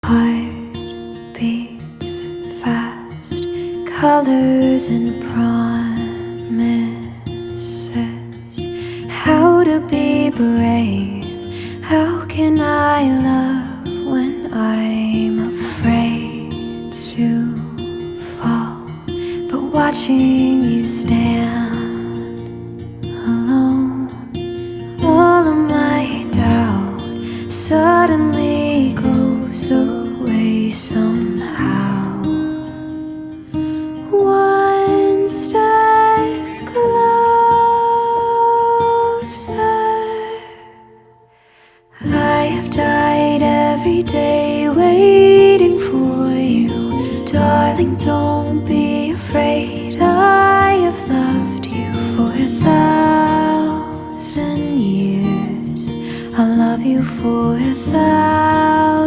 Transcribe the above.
Heart beats fast, colors and promises. How to be brave, how can I love when I'm afraid to fall? But watching you stand alone, all of my doubt suddenly goes away somehow. One step closer. I have died every day waiting for you. Darling, don't be afraid. I have loved you for 1,000 years. I'll love you for 1,000